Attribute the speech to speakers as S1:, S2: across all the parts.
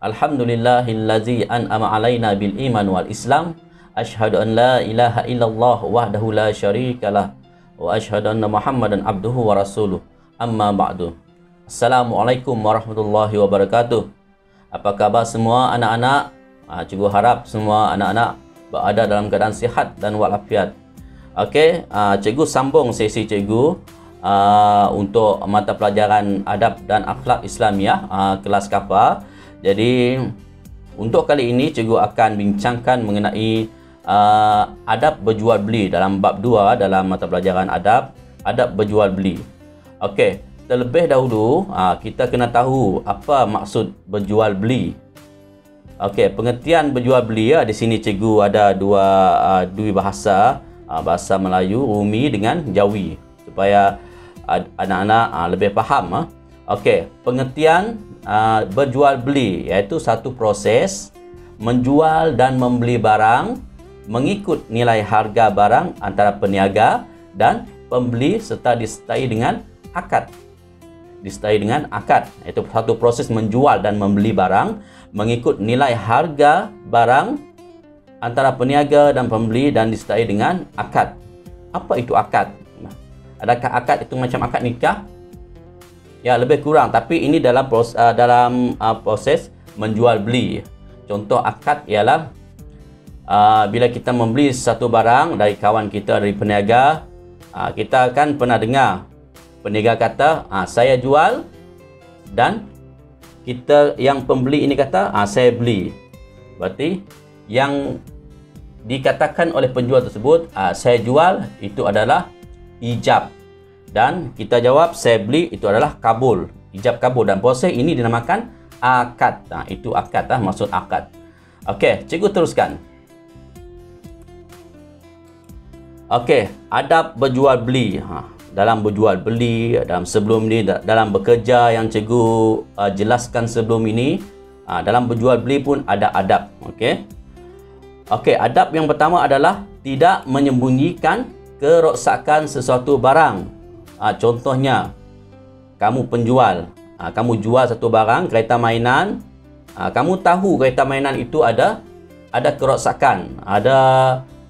S1: Alhamdulillahillazi an'ama alaina bil iman wal islam. Asyhadu an la ilaha illallah wahdahu la syarikalah wa asyhadu anna Muhammadan abduhu wa rasuluh. Amma ba'du. Assalamualaikum warahmatullahi wabarakatuh. Apa khabar semua anak-anak? Cikgu harap semua anak-anak berada dalam keadaan sihat dan walafiat. Okey, cikgu sambung sesi cikgu untuk mata pelajaran adab dan akhlak Islamiah kelas KAFA. Jadi untuk kali ini cikgu akan bincangkan mengenai adab berjual beli dalam bab 2 dalam mata pelajaran adab berjual beli. Okey, terlebih dahulu kita kena tahu apa maksud berjual beli. Okey, pengertian berjual beli di sini cikgu ada dua bahasa, bahasa Melayu Rumi dengan Jawi supaya anak-anak lebih faham. Okey, pengertian berjual beli iaitu satu proses menjual dan membeli barang mengikut nilai harga barang antara peniaga dan pembeli serta disertai dengan akad. Iaitu satu proses menjual dan membeli barang mengikut nilai harga barang antara peniaga dan pembeli dan disertai dengan akad. Apa itu akad? Adakah akad itu macam akad nikah? Ya, lebih kurang, tapi ini dalam proses menjual beli. Contoh akad ialah bila kita membeli satu barang dari kawan kita, dari peniaga, kita kan pernah dengar peniaga kata saya jual, dan kita yang pembeli ini kata saya beli. Berarti yang dikatakan oleh penjual tersebut saya jual itu adalah ijab, dan kita jawab saya beli itu adalah kabul, ijab kabul, dan proses ini dinamakan akad. Itu akad, maksud akad. Okey, cikgu teruskan. Okey, adab berjual beli. Dalam berjual beli, dalam sebelum ni, dalam bekerja yang cikgu jelaskan sebelum ini, dalam berjual beli pun ada adab. Okey. Okey, adab yang pertama adalah tidak menyembunyikan keroksakan sesuatu barang. Contohnya, kamu penjual, kamu jual satu barang, kereta mainan, kamu tahu kereta mainan itu ada keroksakan, ada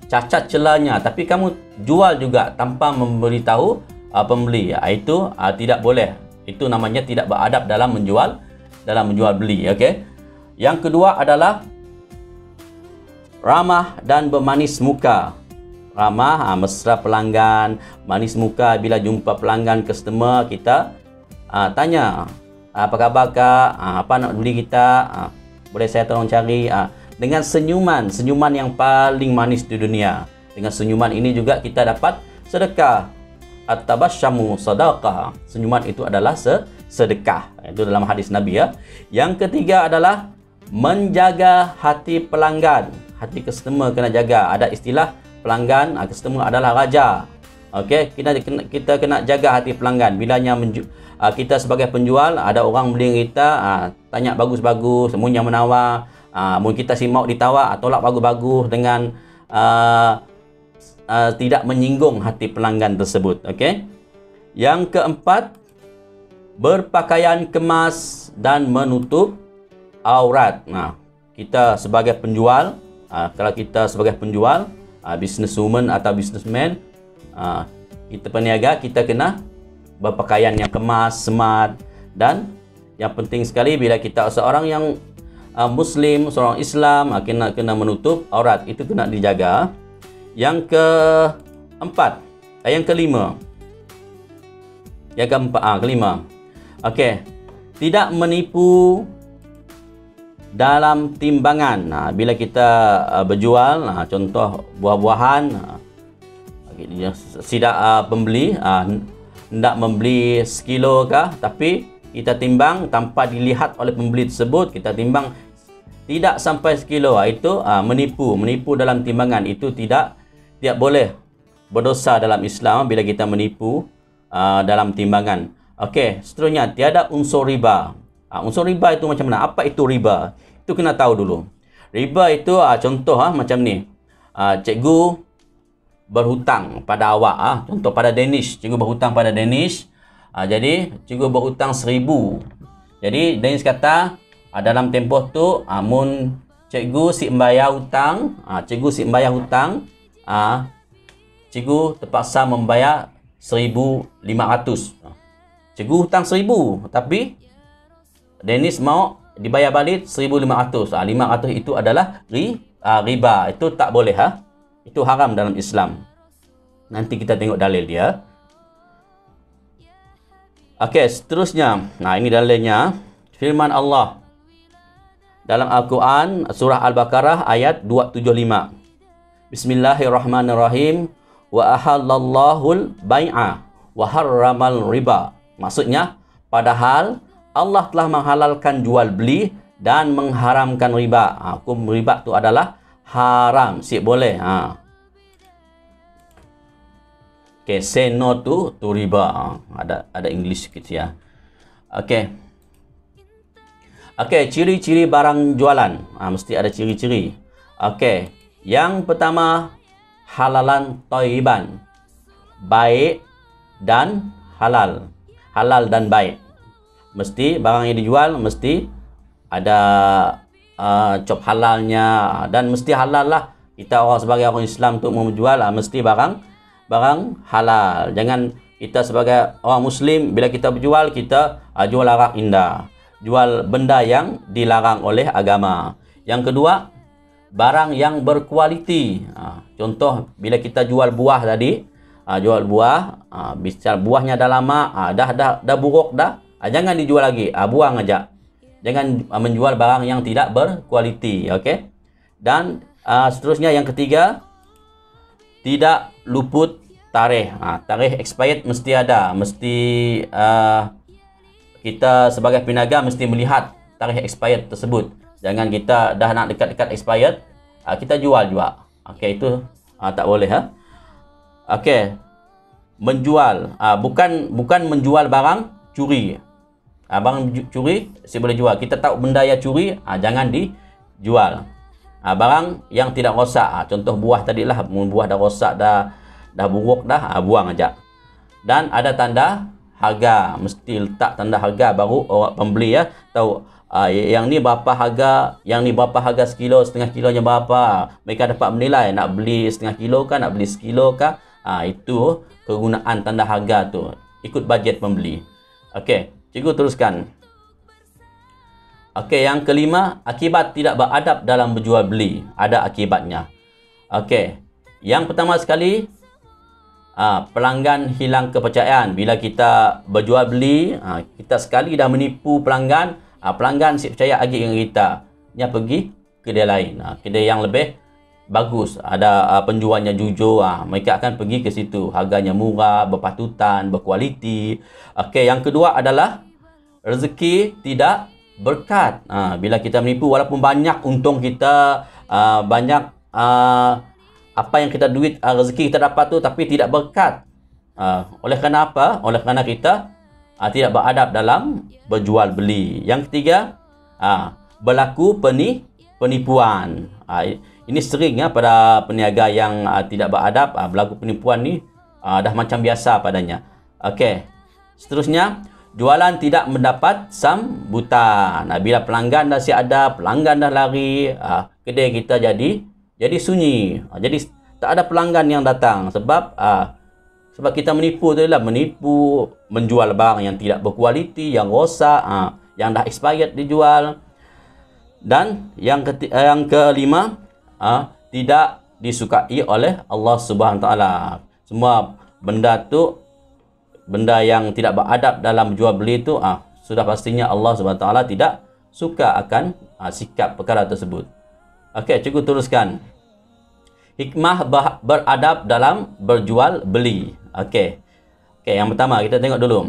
S1: cacat celanya, tapi kamu jual juga tanpa memberitahu pembeli. Itu tidak boleh. Itu namanya tidak beradab dalam menjual beli. Okey. Yang kedua adalah ramah dan bermanis muka. Ramah, mesra pelanggan, manis muka bila jumpa pelanggan, customer, kita tanya, apa khabar kak, apa nak beli kita, boleh saya tolong cari, dengan senyuman yang paling manis di dunia. Dengan senyuman ini juga kita dapat sedekah. At-tabassamu sadaqah. Senyuman itu adalah sedekah. Itu dalam hadis Nabi ya. Yang ketiga adalah menjaga hati pelanggan. Hati customer kena jaga. Ada istilah pelanggan, customer adalah raja. Okey, kita kena jaga hati pelanggan. Bilanya kita sebagai penjual, ada orang beli kita, tanya bagus-bagus, semuanya menawar, mungkin kita si mau ditawar, tolak bagus-bagus dengan tidak menyinggung hati pelanggan tersebut. Okey. Yang keempat, berpakaian kemas dan menutup aurat. Kita sebagai penjual, kalau kita sebagai penjual, businesswoman atau businessman, kita peniaga, kita kena berpakaian yang kemas, smart, dan yang penting sekali bila kita seorang yang Muslim, seorang Islam, kena menutup aurat, itu kena dijaga. Yang kelima. Okey, tidak menipu dalam timbangan. Bila kita berjual, contoh buah-buahan, tidak pembeli hendak membeli sekilo kah, tapi kita timbang tanpa dilihat oleh pembeli tersebut, kita timbang tidak sampai sekilo, itu menipu dalam timbangan. Itu tidak boleh, berdosa dalam Islam bila kita menipu dalam timbangan. Okey, seterusnya, tiada unsur riba. Unsur riba itu macam mana? Apa itu riba? Itu kena tahu dulu. Riba itu contoh macam ni. Cikgu berhutang pada awak, contoh pada Danish, cikgu berhutang pada Danish. Jadi cikgu berhutang 1000. Jadi Danish kata dalam tempoh tu mun cikgu si membayar hutang, cikgu terpaksa membayar 1,500. Cikgu hutang 1,000 tapi Dennis mau dibayar balik 1,500. 500 itu adalah riba. Itu tak boleh Itu haram dalam Islam. Nanti kita tengok dalil dia. Okey, seterusnya. Nah, ini dalilnya. Firman Allah dalam Al-Quran surah Al-Baqarah ayat 275. Bismillahirrahmanirrahim. Wa ahallallahul bai'a wa harramal riba. Maksudnya, padahal Allah telah menghalalkan jual beli dan mengharamkan riba. Hukum riba itu adalah haram, boleh. Okay, say no to riba. Ada English sikit ya. Okay. Okay, ciri-ciri barang jualan. Mesti ada ciri-ciri. Okay. Yang pertama, halalan thayyiban. Baik dan halal. Halal dan baik. Mesti barang yang dijual mesti ada cop halalnya dan mesti halal lah. Kita orang sebagai orang Islam untuk menjual mesti barang halal. Jangan kita sebagai orang Muslim bila kita berjual kita jual arak indah. Jual benda yang dilarang oleh agama. Yang kedua, barang yang berkualiti. Contoh bila kita jual buah tadi, jual buah, bisa buahnya dah lama, dah buruk dah, jangan dijual lagi, buang aja. Jangan menjual barang yang tidak berkualiti, okey? Dan seterusnya yang ketiga, tidak luput tarikh. Tarikh expired mesti ada, mesti kita sebagai peniaga mesti melihat tarikh expired tersebut. Jangan kita dah nak dekat-dekat expired, kita jual juga. Okey, itu tak boleh Okey. Menjual bukan menjual barang curi. Barang curi saya boleh jual. Kita tahu benda yang curi, jangan dijual. Barang yang tidak rosak, contoh buah tadilah, buah dah rosak, dah buruk dah, buang aja. Dan ada tanda harga, mesti letak tanda harga baru orang pembeli tahu yang ni berapa harga, yang ni berapa harga sekilo, setengah kilonya berapa. Mereka dapat menilai nak beli setengah kilo kah, nak beli sekilo kah. Itu kegunaan tanda harga tu, ikut bajet pembeli. Okey, cikgu teruskan. Okey, yang kelima, akibat tidak beradab dalam berjual beli. Ada akibatnya. Okey, yang pertama sekali, pelanggan hilang kepercayaan. Bila kita berjual beli, kita sekali dah menipu pelanggan, pelanggan si percaya lagi dengan kita, dia pergi kedai lain, kedai yang lebih bagus, ada penjualnya jujur, mereka akan pergi ke situ, harganya murah, berpatutan, berkualiti. Okey, yang kedua adalah rezeki tidak berkat. Bila kita menipu, walaupun banyak untung kita, banyak apa yang kita duit, rezeki kita dapat tu, tapi tidak berkat. Oleh kerana apa? Oleh kerana kita tidak beradab dalam berjual beli. Yang ketiga, berlaku penipuan. Ini sering pada peniaga yang tidak beradab, berlaku penipuan ni dah macam biasa padanya. Okey. Seterusnya, jualan tidak mendapat sambutan. Bila pelanggan dah ada, pelanggan dah lari, kedai kita jadi sunyi. Jadi tak ada pelanggan yang datang sebab kita menipu tu adalah menipu, menjual barang yang tidak berkualiti, yang rosak, yang dah expired dijual. Dan yang kelima, tidak disukai oleh Allah Subhanahu Wa Taala. Semua benda tu, benda yang tidak beradab dalam jual beli tu, sudah pastinya Allah Subhanahu Wa Taala tidak suka akan sikap perkara tersebut. Okey, cikgu teruskan. Hikmah beradab dalam berjual beli. Okey. Okey, yang pertama kita tengok dulu.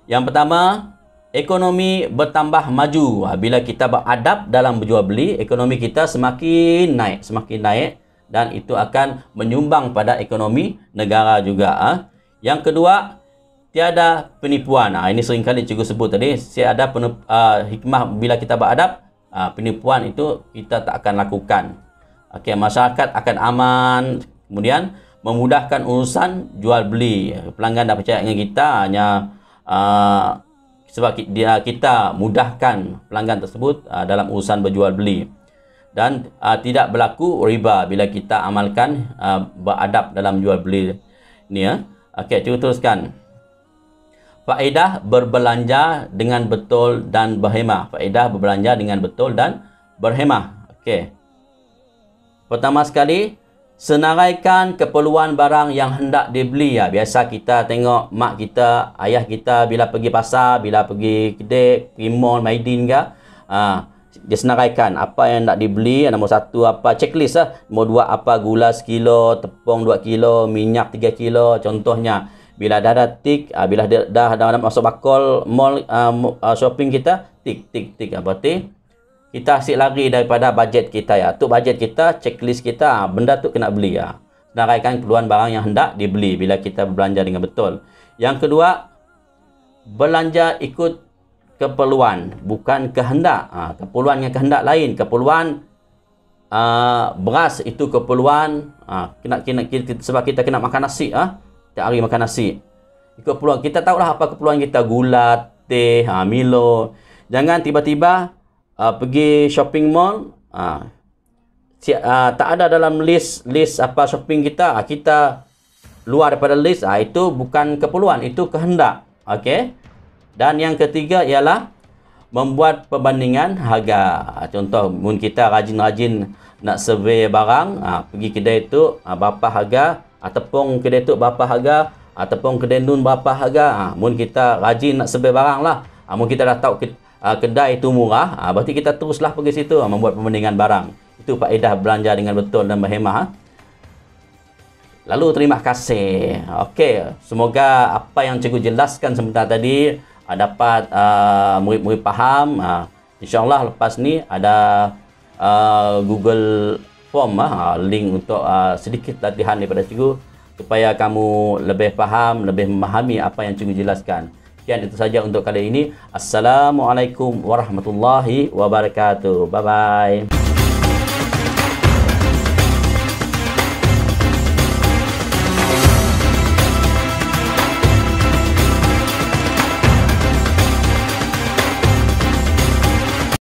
S1: Yang pertama, ekonomi bertambah maju. Bila kita beradab dalam berjual beli, ekonomi kita semakin naik dan itu akan menyumbang pada ekonomi negara juga. Yang kedua, tiada penipuan. Ini seringkali cikgu sebut tadi, tiada hikmah bila kita beradab, penipuan itu kita tak akan lakukan. Okey, masyarakat akan aman, kemudian memudahkan urusan jual beli. Pelanggan dah percaya dengan kita, hanya sebab kita mudahkan pelanggan tersebut dalam urusan berjual beli. Dan tidak berlaku riba bila kita amalkan beradab dalam jual beli ni ya. Okey, cuba teruskan. Faedah berbelanja dengan betul dan berhemah. Faedah berbelanja dengan betul dan berhemah. Okey. Pertama sekali, senaraikan keperluan barang yang hendak dibeli ya. Biasa kita tengok mak kita, ayah kita bila pergi pasar, bila pergi kedai, pergi mall, Maidin ke, dia senaraikan apa yang nak dibeli. Nombor 1 apa, checklist lah. Nombor 2 apa, gula 1 kilo, tepung 2 kilo, minyak 3 kilo. Contohnya, bila dah ada tik, bila dah masuk bakul mall shopping kita, tik. Berarti kita asyik lari daripada bajet kita ya. Tu bajet kita, checklist kita, benda tu kena beli ya. Senaraikan keperluan barang yang hendak dibeli bila kita berbelanja dengan betul. Yang kedua, belanja ikut keperluan, bukan kehendak. Keperluan dengan kehendak lain. Keperluan beras itu keperluan sebab kita kena makan nasi. Tiap hari makan nasi. Keperluan kita tahulah apa keperluan kita, gula, teh, Milo. Jangan tiba-tiba pergi shopping mall, tak ada dalam list apa shopping kita, kita luar daripada list. Itu bukan keperluan, itu kehendak. Okey. Dan yang ketiga ialah membuat perbandingan harga. Contoh, mungkin kita rajin-rajin nak survey barang, pergi kedai tu berapa harga, tepung kedai tu berapa harga, tepung kedai nun berapa harga. Mungkin kita rajin nak survey barang lah. Mungkin kita dah tahu kedai itu murah, berarti kita teruslah pergi situ membuat perbandingan barang. Itu faedah belanja dengan betul dan berhemah. Lalu terima kasih. Okey, semoga apa yang cikgu jelaskan sebentar tadi dapat murid-murid faham. InsyaAllah lepas ni ada Google Form, link untuk sedikit latihan daripada cikgu supaya kamu lebih faham, lebih memahami apa yang cikgu jelaskan. Sekian itu saja untuk kali ini. Assalamualaikum warahmatullahi wabarakatuh. Bye-bye.